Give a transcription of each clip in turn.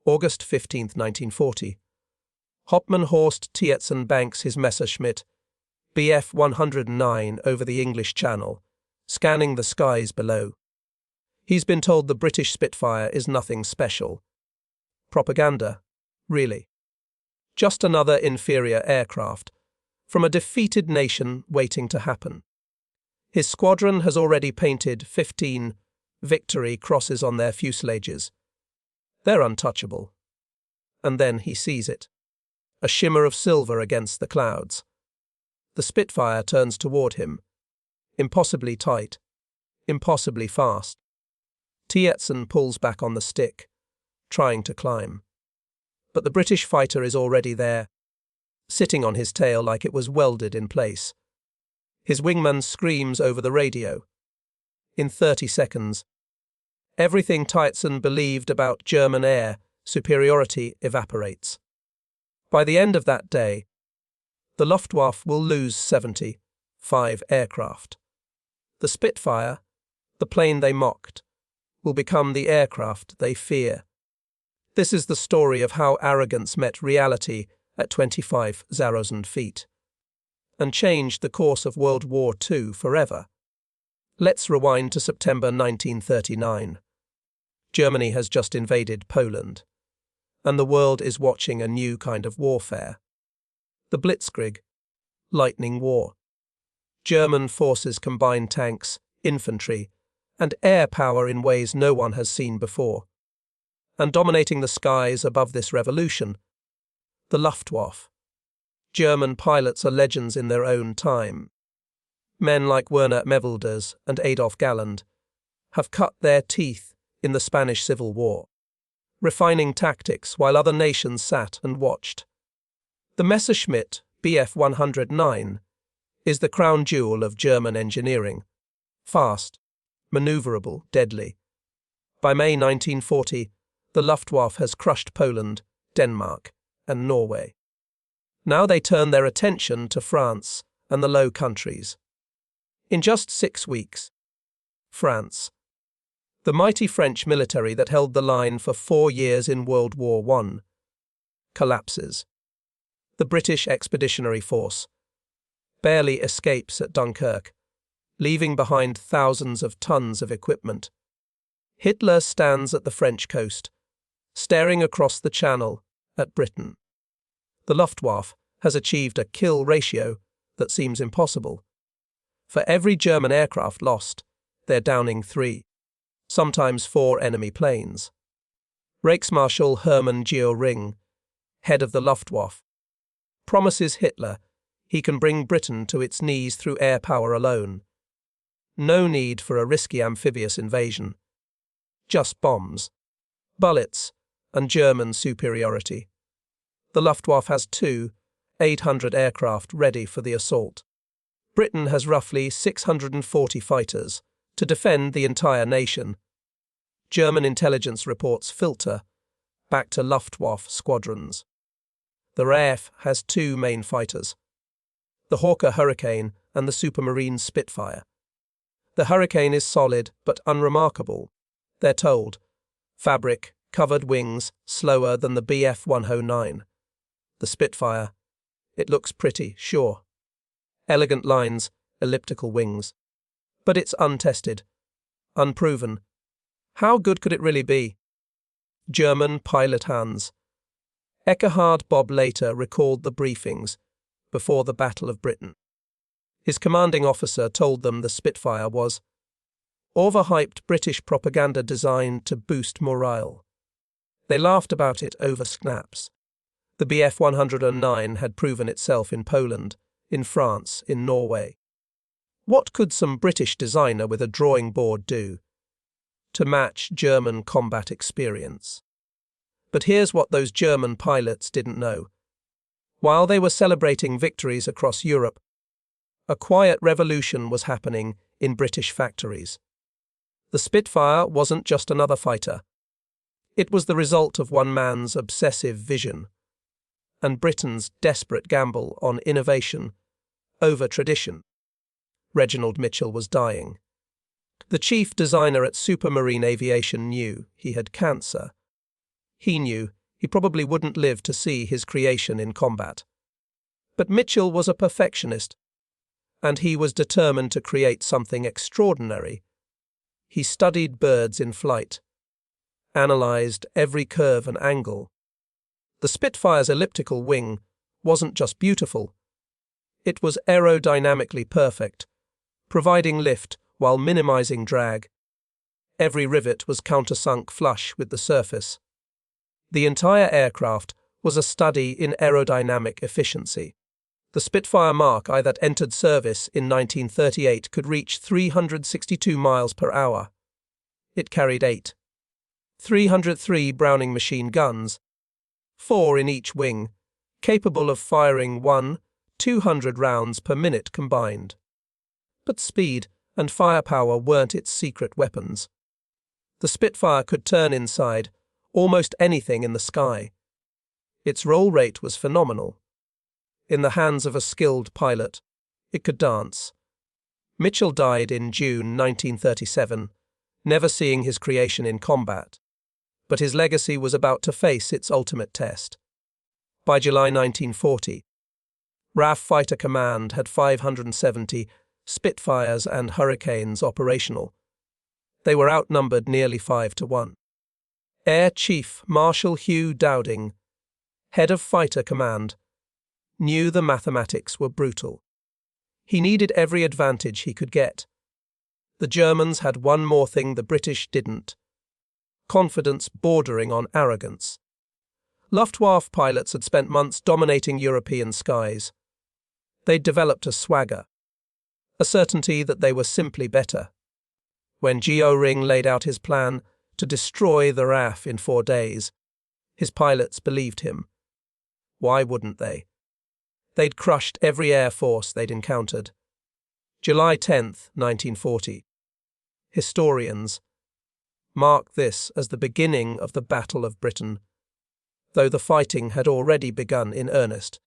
August 15, 1940. Hauptmann Horst Tietzen banks his Messerschmitt Bf 109 over the English Channel, scanning the skies below. He's been told the British Spitfire is nothing special. Propaganda, really. Just another inferior aircraft, from a defeated nation waiting to happen. His squadron has already painted 15 victory crosses on their fuselages. They're untouchable. And then he sees it. A shimmer of silver against the clouds. The Spitfire turns toward him. Impossibly tight. Impossibly fast. Tietzen pulls back on the stick, trying to climb. But the British fighter is already there, sitting on his tail like it was welded in place. His wingman screams over the radio. In 30 seconds, everything Tietzen believed about German air superiority evaporates. By the end of that day, the Luftwaffe will lose 75 aircraft. The Spitfire, the plane they mocked, will become the aircraft they fear. This is the story of how arrogance met reality at 25,000 feet and changed the course of World War II forever. Let's rewind to September 1939. Germany has just invaded Poland, and the world is watching a new kind of warfare. The Blitzkrieg, lightning war. German forces combine tanks, infantry, and air power in ways no one has seen before. And dominating the skies above this revolution, the Luftwaffe. German pilots are legends in their own time. Men like Werner Mewilders and Adolf Galland have cut their teeth in the Spanish Civil War, refining tactics while other nations sat and watched. The Messerschmitt Bf 109 is the crown jewel of German engineering. Fast, maneuverable, deadly. By May 1940, the Luftwaffe has crushed Poland, Denmark, and Norway. Now they turn their attention to France and the Low Countries. In just 6 weeks, France, the mighty French military that held the line for 4 years in World War I, collapses. The British Expeditionary Force barely escapes at Dunkirk, leaving behind thousands of tons of equipment. Hitler stands at the French coast, staring across the Channel at Britain. The Luftwaffe has achieved a kill ratio that seems impossible. For every German aircraft lost, they're downing 3, sometimes 4 enemy planes. Reichsmarschall Hermann Göring, head of the Luftwaffe, promises Hitler he can bring Britain to its knees through air power alone. No need for a risky amphibious invasion. Just bombs, bullets, and German superiority. The Luftwaffe has 800 aircraft ready for the assault. Britain has roughly 640 fighters to defend the entire nation. German intelligence reports filter back to Luftwaffe squadrons. The RAF has 2 main fighters, the Hawker Hurricane and the Supermarine Spitfire. The Hurricane is solid but unremarkable, they're told. Fabric, covered wings, slower than the Bf 109. The Spitfire, it looks pretty, sure. Elegant lines, elliptical wings. But it's untested, unproven. How good could it really be? German pilot hands. Eckhard Bob later recalled the briefings before the Battle of Britain. His commanding officer told them the Spitfire was overhyped British propaganda designed to boost morale. They laughed about it over snaps. The Bf 109 had proven itself in Poland, in France, in Norway. What could some British designer with a drawing board do to match German combat experience? But here's what those German pilots didn't know. While they were celebrating victories across Europe, a quiet revolution was happening in British factories. The Spitfire wasn't just another fighter. It was the result of one man's obsessive vision and Britain's desperate gamble on innovation over tradition. Reginald Mitchell was dying. The chief designer at Supermarine Aviation knew he had cancer. He knew he probably wouldn't live to see his creation in combat. But Mitchell was a perfectionist, and he was determined to create something extraordinary. He studied birds in flight, analysed every curve and angle. The Spitfire's elliptical wing wasn't just beautiful, it was aerodynamically perfect, providing lift while minimising drag. Every rivet was countersunk flush with the surface. The entire aircraft was a study in aerodynamic efficiency. The Spitfire Mark I that entered service in 1938 could reach 362 miles per hour. It carried 303 Browning machine guns, 4 in each wing, capable of firing 200 rounds per minute combined. But speed and firepower weren't its secret weapons. The Spitfire could turn inside almost anything in the sky. Its roll rate was phenomenal. In the hands of a skilled pilot, it could dance. Mitchell died in June 1937, never seeing his creation in combat, but his legacy was about to face its ultimate test. By July 1940, RAF Fighter Command had 570 Spitfires and Hurricanes operational. They were outnumbered nearly 5-1. Air Chief Marshal Hugh Dowding, head of Fighter Command, knew the mathematics were brutal. He needed every advantage he could get. The Germans had one more thing the British didn't: confidence bordering on arrogance. Luftwaffe pilots had spent months dominating European skies. They'd developed a swagger, a certainty that they were simply better. When Geo Ring laid out his plan to destroy the RAF in 4 days, his pilots believed him. Why wouldn't they? They'd crushed every air force they'd encountered. July 10, 1940. Historians mark this as the beginning of the Battle of Britain, though the fighting had already begun in earnest.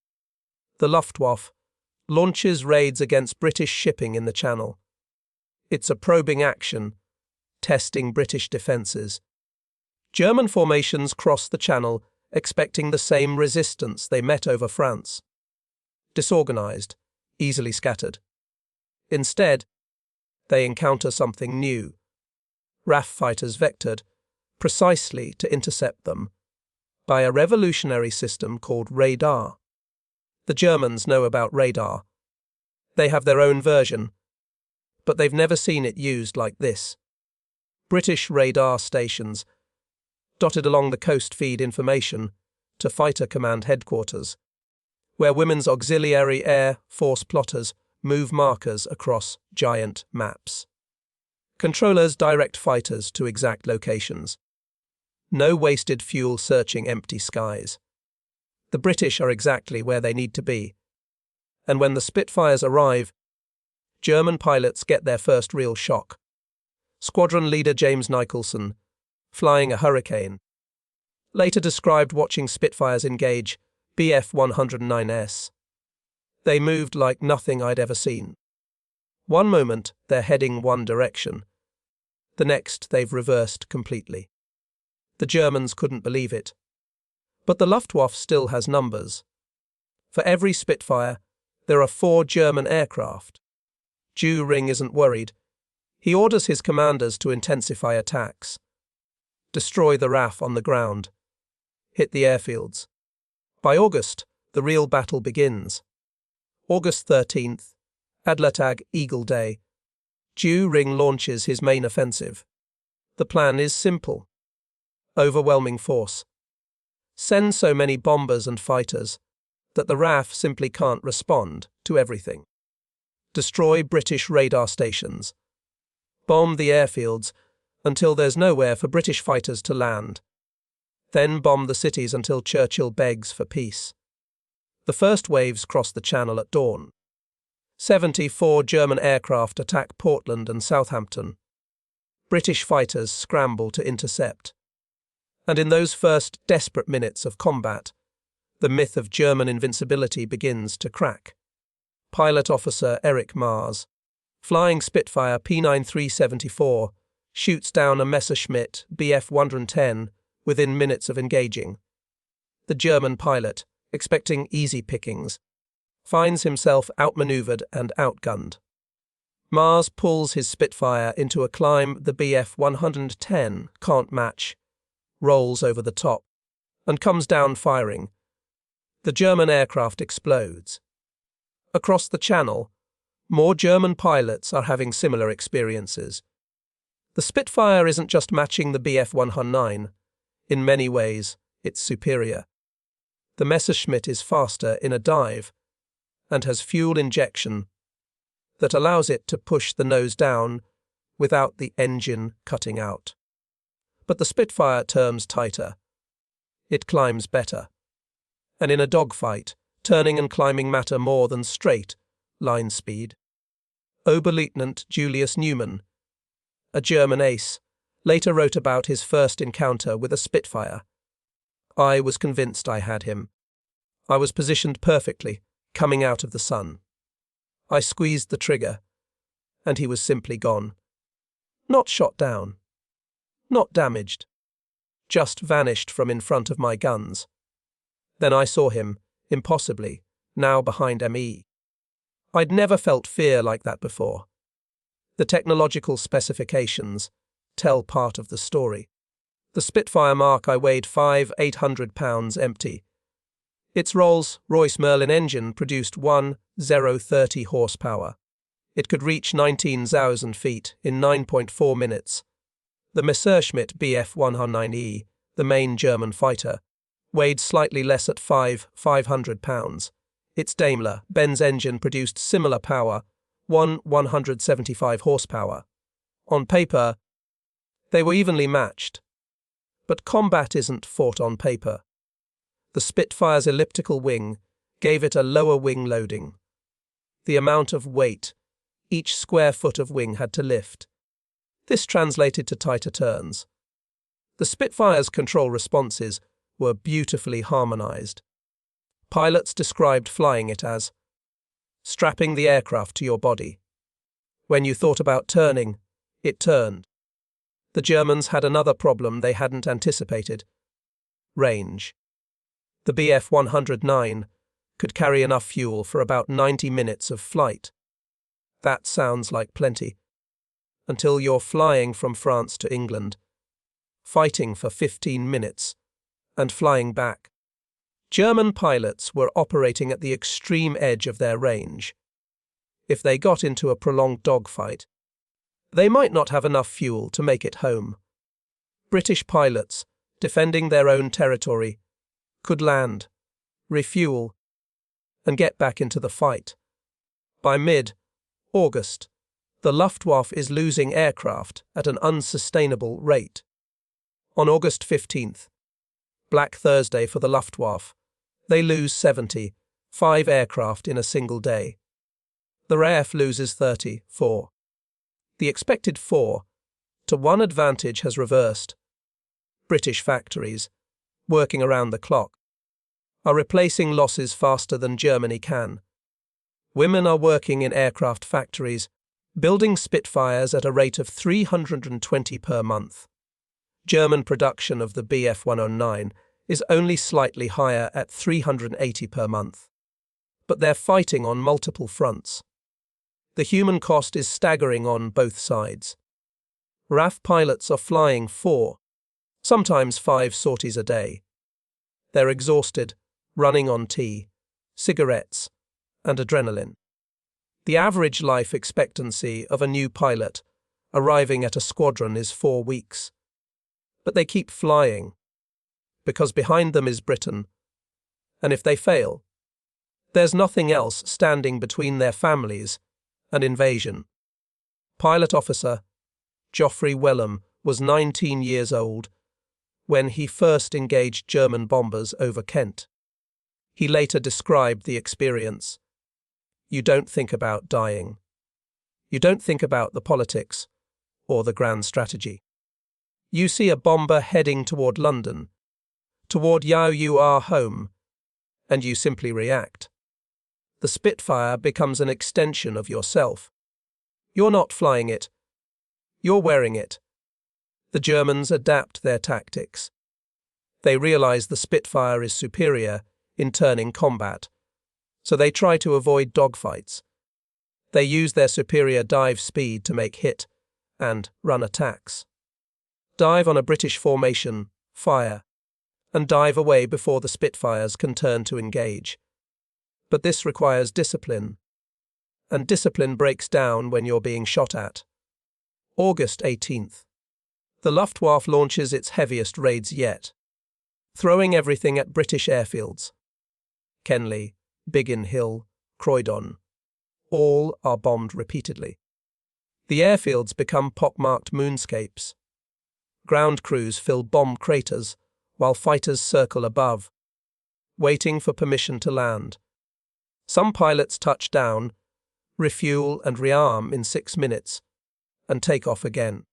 The Luftwaffe launches raids against British shipping in the Channel. It's a probing action, testing British defences. German formations cross the Channel, expecting the same resistance they met over France. Disorganised, easily scattered. Instead, they encounter something new. RAF fighters vectored, precisely to intercept them, by a revolutionary system called radar. The Germans know about radar. They have their own version, but they've never seen it used like this. British radar stations, dotted along the coast, feed information to Fighter Command headquarters, where Women's Auxiliary Air Force plotters move markers across giant maps. Controllers direct fighters to exact locations. No wasted fuel searching empty skies. The British are exactly where they need to be. And when the Spitfires arrive, German pilots get their first real shock. Squadron leader James Nicholson, flying a Hurricane, later described watching Spitfires engage Bf-109s. They moved like nothing I'd ever seen. One moment they're heading one direction. The next they've reversed completely. The Germans couldn't believe it. But the Luftwaffe still has numbers. For every Spitfire, there are 4 German aircraft. Geo Ring isn't worried. He orders his commanders to intensify attacks. Destroy the RAF on the ground. Hit the airfields. By August, the real battle begins. August 13th, Adlertag, Eagle Day. Geo Ring launches his main offensive. The plan is simple. Overwhelming force. Send so many bombers and fighters that the RAF simply can't respond to everything. Destroy British radar stations. Bomb the airfields until there's nowhere for British fighters to land. Then bomb the cities until Churchill begs for peace. The first waves cross the Channel at dawn. 74 German aircraft attack Portland and Southampton. British fighters scramble to intercept. And in those first desperate minutes of combat, the myth of German invincibility begins to crack. Pilot officer Erich Mars, flying Spitfire P9374, shoots down a Messerschmitt Bf-110 within minutes of engaging. The German pilot, expecting easy pickings, finds himself outmaneuvered and outgunned. Mars pulls his Spitfire into a climb the Bf-110 can't match, rolls over the top, and comes down firing. The German aircraft explodes. Across the Channel, more German pilots are having similar experiences. The Spitfire isn't just matching the Bf-109. In many ways, it's superior. The Messerschmitt is faster in a dive and has fuel injection that allows it to push the nose down without the engine cutting out. But the Spitfire turns tighter. It climbs better. And in a dogfight, turning and climbing matter more than straight line speed. Oberleutnant Julius Neumann, a German ace, later wrote about his first encounter with a Spitfire. I was convinced I had him. I was positioned perfectly, coming out of the sun. I squeezed the trigger, and he was simply gone. Not shot down. Not damaged. Just vanished from in front of my guns. Then I saw him, impossibly, now behind ME. I'd never felt fear like that before. The technological specifications tell part of the story. The Spitfire Mark I weighed 800 pounds empty. Its Rolls-Royce Merlin engine produced 1030 horsepower. It could reach 19,000 feet in 9.4 minutes. The Messerschmitt Bf-109E, the main German fighter, weighed slightly less at 500 pounds. Its Daimler-Benz engine produced similar power, 175 horsepower. On paper, they were evenly matched. But combat isn't fought on paper. The Spitfire's elliptical wing gave it a lower wing loading. The amount of weight each square foot of wing had to lift. This translated to tighter turns. The Spitfire's control responses were beautifully harmonized. Pilots described flying it as strapping the aircraft to your body. When you thought about turning, it turned. The Germans had another problem they hadn't anticipated: range. The Bf-109 could carry enough fuel for about 90 minutes of flight. That sounds like plenty. Until you're flying from France to England, fighting for 15 minutes, and flying back. German pilots were operating at the extreme edge of their range. If they got into a prolonged dogfight, they might not have enough fuel to make it home. British pilots, defending their own territory, could land, refuel, and get back into the fight. By mid-August, the Luftwaffe is losing aircraft at an unsustainable rate. On August 15th, Black Thursday for the Luftwaffe, they lose 75 aircraft in a single day. The RAF loses 34. The expected 4-to-1 advantage has reversed. British factories, working around the clock, are replacing losses faster than Germany can. Women are working in aircraft factories, building Spitfires at a rate of 320 per month. German production of the Bf-109 is only slightly higher at 380 per month. But they're fighting on multiple fronts. The human cost is staggering on both sides. RAF pilots are flying 4, sometimes 5 sorties a day. They're exhausted, running on tea, cigarettes, and adrenaline. The average life expectancy of a new pilot arriving at a squadron is 4 weeks. But they keep flying, because behind them is Britain, and if they fail, there's nothing else standing between their families and invasion. Pilot officer Geoffrey Wellham was 19 years old when he first engaged German bombers over Kent. He later described the experience. You don't think about dying. You don't think about the politics or the grand strategy. You see a bomber heading toward London, toward you are home, and you simply react. The Spitfire becomes an extension of yourself. You're not flying it. You're wearing it. The Germans adapt their tactics. They realize the Spitfire is superior in turning combat, so they try to avoid dogfights. They use their superior dive speed to make hit and run attacks. Dive on a British formation, fire, and dive away before the Spitfires can turn to engage. But this requires discipline, and discipline breaks down when you're being shot at. August 18th. The Luftwaffe launches its heaviest raids yet, throwing everything at British airfields. Kenley, Biggin Hill, Croydon. All are bombed repeatedly. The airfields become pockmarked moonscapes. Ground crews fill bomb craters while fighters circle above, waiting for permission to land. Some pilots touch down, refuel and rearm in 6 minutes, and take off again.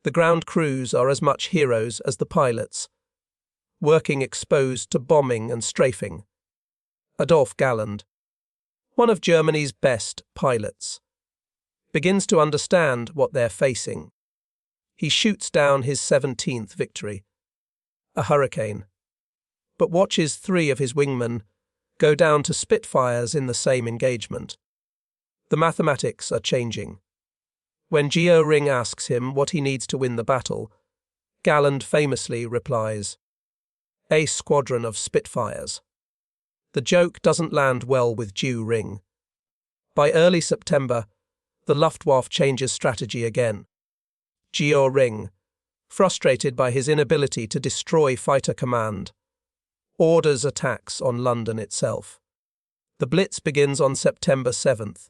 The ground crews are as much heroes as the pilots, working exposed to bombing and strafing. Adolf Galland, one of Germany's best pilots, begins to understand what they're facing. He shoots down his 17th victory, a Hurricane, but watches 3 of his wingmen go down to Spitfires in the same engagement. The mathematics are changing. When Geo Ring asks him what he needs to win the battle, Galland famously replies, "A squadron of Spitfires." The joke doesn't land well with Geo Ring. By early September, the Luftwaffe changes strategy again. Geo Ring, frustrated by his inability to destroy fighter command, orders attacks on London itself. The Blitz begins on September 7th.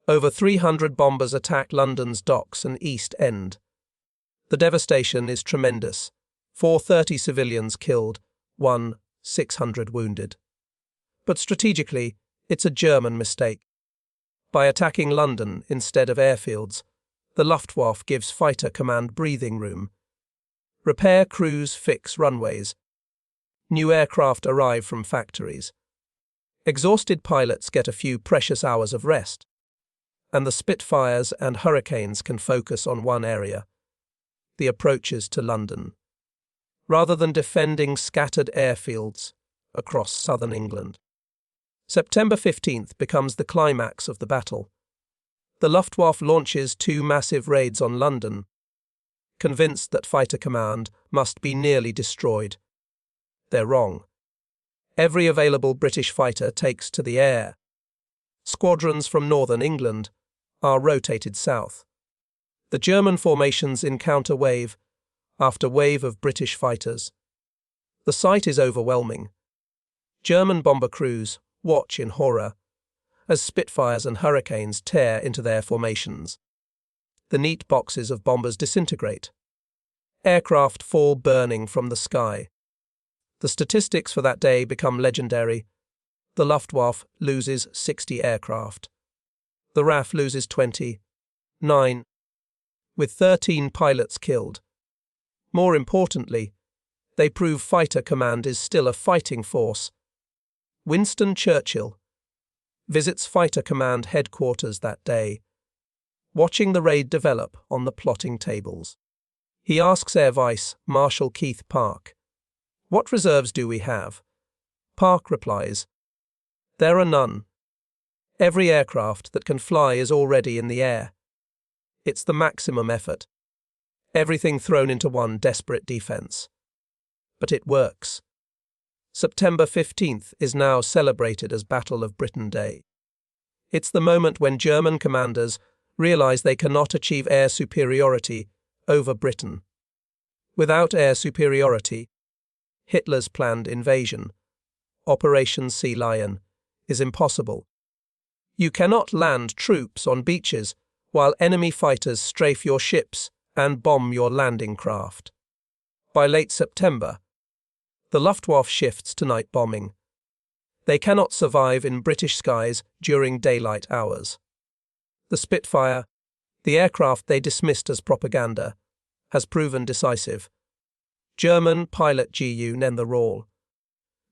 Over 300 bombers attack London's docks and East End. The devastation is tremendous. 430 civilians killed, 600 wounded. But strategically, it's a German mistake. By attacking London instead of airfields, the Luftwaffe gives fighter command breathing room. Repair crews fix runways. New aircraft arrive from factories. Exhausted pilots get a few precious hours of rest, and the Spitfires and Hurricanes can focus on one area, the approaches to London, rather than defending scattered airfields across southern England. September 15th becomes the climax of the battle. The Luftwaffe launches 2 massive raids on London, convinced that fighter command must be nearly destroyed. They're wrong. Every available British fighter takes to the air. Squadrons from northern England are rotated south. The German formations encounter wave after wave of British fighters. The sight is overwhelming. German bomber crews watch in horror as Spitfires and Hurricanes tear into their formations. The neat boxes of bombers disintegrate. Aircraft fall burning from the sky. The statistics for that day become legendary. The Luftwaffe loses 60 aircraft. The RAF loses 29, with 13 pilots killed. More importantly, they prove fighter command is still a fighting force. Winston Churchill visits fighter command headquarters that day, watching the raid develop on the plotting tables. He asks Air Vice Marshal Keith Park, "What reserves do we have?" Park replies, "There are none. Every aircraft that can fly is already in the air. It's the maximum effort. Everything thrown into one desperate defense. But it works." September 15th is now celebrated as Battle of Britain Day. It's the moment when German commanders realize they cannot achieve air superiority over Britain. Without air superiority, Hitler's planned invasion, Operation Sea Lion, is impossible. You cannot land troops on beaches while enemy fighters strafe your ships and bomb your landing craft. By late September, the Luftwaffe shifts to night bombing. They cannot survive in British skies during daylight hours. The Spitfire, the aircraft they dismissed as propaganda, has proven decisive. German pilot Gu Nentheroll,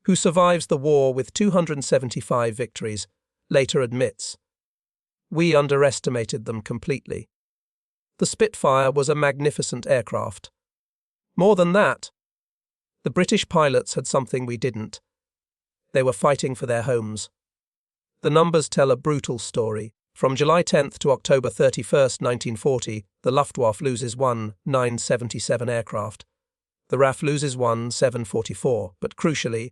who survives the war with 275 victories, later admits, "We underestimated them completely." The Spitfire was a magnificent aircraft. More than that, The British pilots had something we didn't. They were fighting for their homes. The numbers tell a brutal story. From July 10th to October 31st, 1940, the Luftwaffe loses 977 aircraft. The RAF loses 744, but crucially,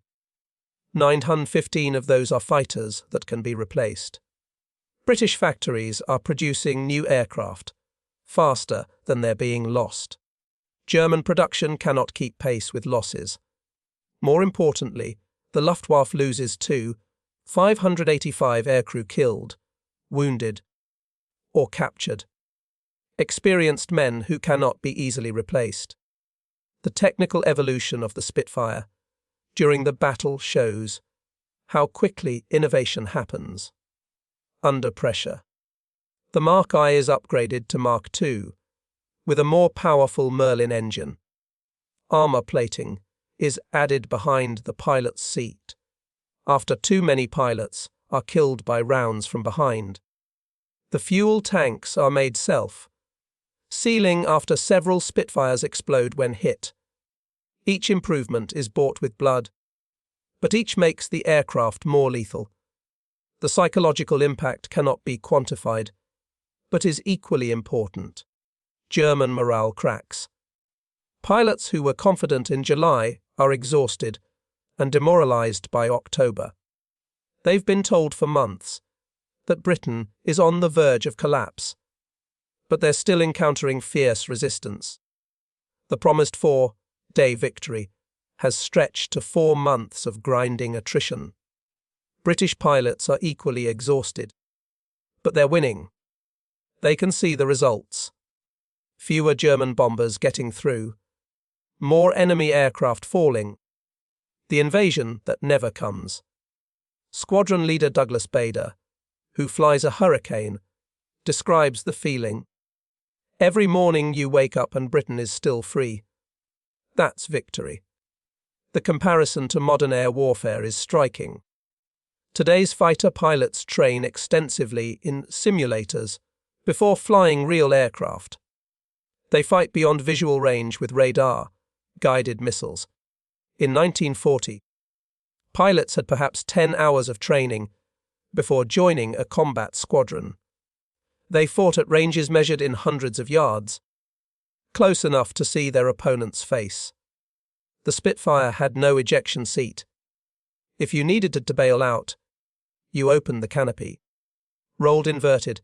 915 of those are fighters that can be replaced. British factories are producing new aircraft, faster than they're being lost. German production cannot keep pace with losses. More importantly, the Luftwaffe loses 585 aircrew killed, wounded, or captured. Experienced men who cannot be easily replaced. The technical evolution of the Spitfire during the battle shows how quickly innovation happens. Under pressure. The Mark I is upgraded to Mark II, with a more powerful Merlin engine. Armor plating is added behind the pilot's seat, after too many pilots are killed by rounds from behind. The fuel tanks are made self-sealing after several Spitfires explode when hit. Each improvement is bought with blood, but each makes the aircraft more lethal. The psychological impact cannot be quantified, but is equally important. German morale cracks. Pilots who were confident in July are exhausted and demoralized by October. They've been told for months that Britain is on the verge of collapse, but they're still encountering fierce resistance. The promised 4-day victory has stretched to 4 months of grinding attrition. British pilots are equally exhausted, but they're winning. They can see the results. Fewer German bombers getting through, more enemy aircraft falling. The invasion that never comes. Squadron leader Douglas Bader, who flies a Hurricane, describes the feeling. Every morning you wake up and Britain is still free. That's victory. The comparison to modern air warfare is striking. Today's fighter pilots train extensively in simulators before flying real aircraft. They fight beyond visual range with radar-guided missiles. In 1940, pilots had perhaps 10 hours of training before joining a combat squadron. They fought at ranges measured in hundreds of yards, close enough to see their opponent's face. The Spitfire had no ejection seat. If you needed to bail out, you opened the canopy, rolled inverted,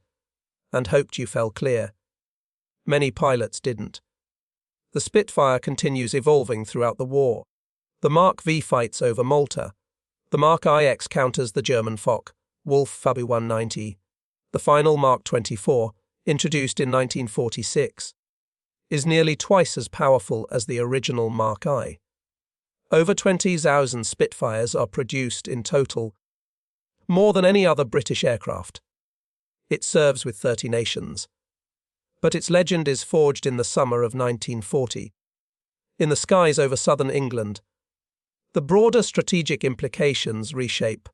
and hoped you fell clear. Many pilots didn't. The Spitfire continues evolving throughout the war. The Mark V fights over Malta. The Mark IX counters the German Fock, Wolf-Fabu 190. The final Mark 24, introduced in 1946, is nearly twice as powerful as the original Mark I. Over 20,000 Spitfires are produced in total, more than any other British aircraft. It serves with 30 nations. But its legend is forged in the summer of 1940. In the skies over southern England, the broader strategic implications reshape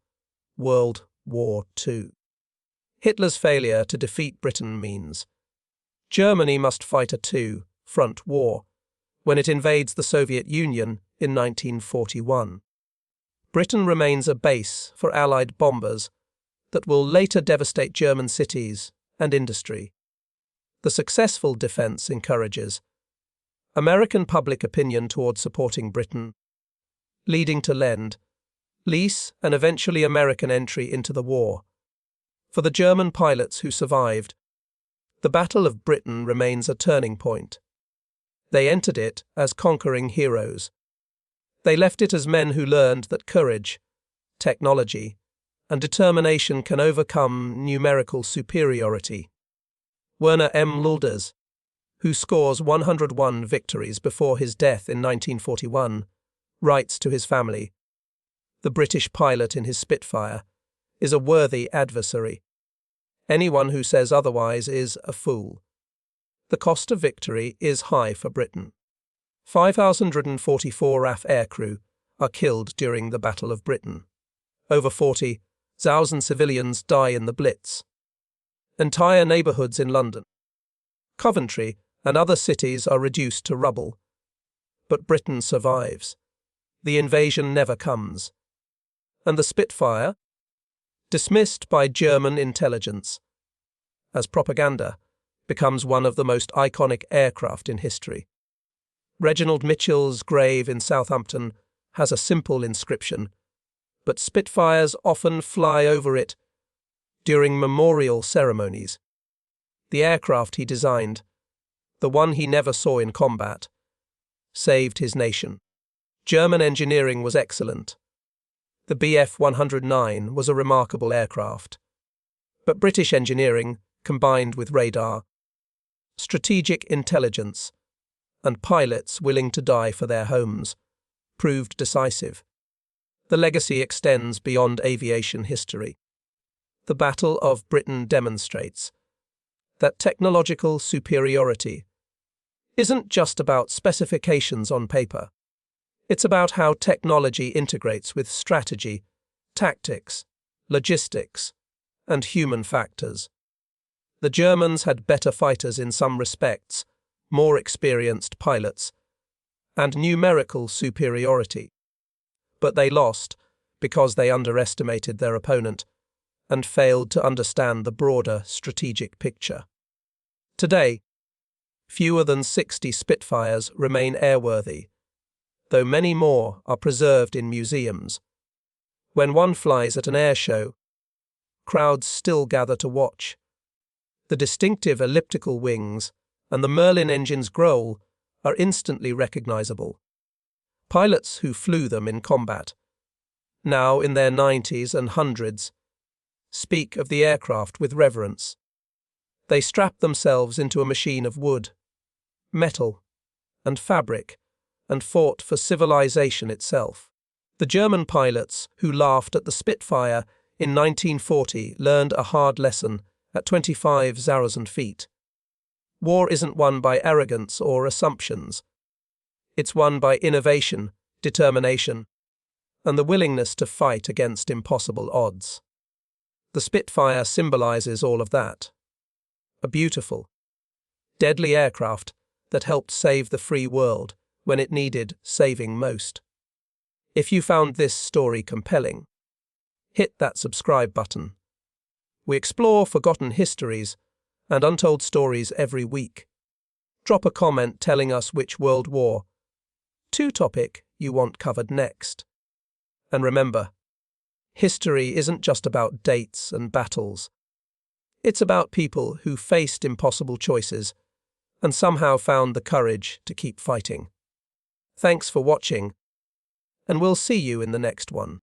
World War II. Hitler's failure to defeat Britain means Germany must fight a two-front war when it invades the Soviet Union in 1941. Britain remains a base for Allied bombers that will later devastate German cities and industry. The successful defense encourages American public opinion toward supporting Britain, leading to lend, lease, and eventually American entry into the war. For the German pilots who survived, the Battle of Britain remains a turning point. They entered it as conquering heroes. They left it as men who learned that courage, technology, and determination can overcome numerical superiority. Werner M. Lulders, who scores 101 victories before his death in 1941, writes to his family, "The British pilot in his Spitfire is a worthy adversary. Anyone who says otherwise is a fool. The cost of victory is high for Britain. 544 RAF aircrew are killed during the Battle of Britain. Over 40,000 civilians die in the Blitz. Entire neighbourhoods in London, Coventry, and other cities are reduced to rubble. But Britain survives. the invasion never comes. And the Spitfire? Dismissed by German intelligence as propaganda, becomes one of the most iconic aircraft in history. Reginald Mitchell's grave in Southampton has a simple inscription, but Spitfires often fly over it during memorial ceremonies. The aircraft he designed, the one he never saw in combat, saved his nation. German engineering was excellent. The Bf-109 was a remarkable aircraft. But British engineering, combined with radar, strategic intelligence, and pilots willing to die for their homes, proved decisive. The legacy extends beyond aviation history. The Battle of Britain demonstrates that technological superiority isn't just about specifications on paper. It's about how technology integrates with strategy, tactics, logistics, and human factors. The Germans had better fighters in some respects, more experienced pilots, and numerical superiority. But they lost because they underestimated their opponent and failed to understand the broader strategic picture. Today, fewer than 60 Spitfires remain airworthy, though many more are preserved in museums. When one flies at an air show, crowds still gather to watch. The distinctive elliptical wings and the Merlin engine's growl are instantly recognizable. Pilots who flew them in combat, now in their 90s and 100s, speak of the aircraft with reverence. They strap themselves into a machine of wood, metal, and fabric, and fought for civilization itself. The German pilots who laughed at the Spitfire in 1940 learned a hard lesson at 25,000 feet. War isn't won by arrogance or assumptions. It's won by innovation, determination, and the willingness to fight against impossible odds. The Spitfire symbolizes all of that. A beautiful, deadly aircraft that helped save the free world when it needed saving most. If you found this story compelling, hit that subscribe button. We explore forgotten histories and untold stories every week. Drop a comment telling us which World War II topic you want covered next. And remember, history isn't just about dates and battles. It's about people who faced impossible choices and somehow found the courage to keep fighting. Thanks for watching, and we'll see you in the next one.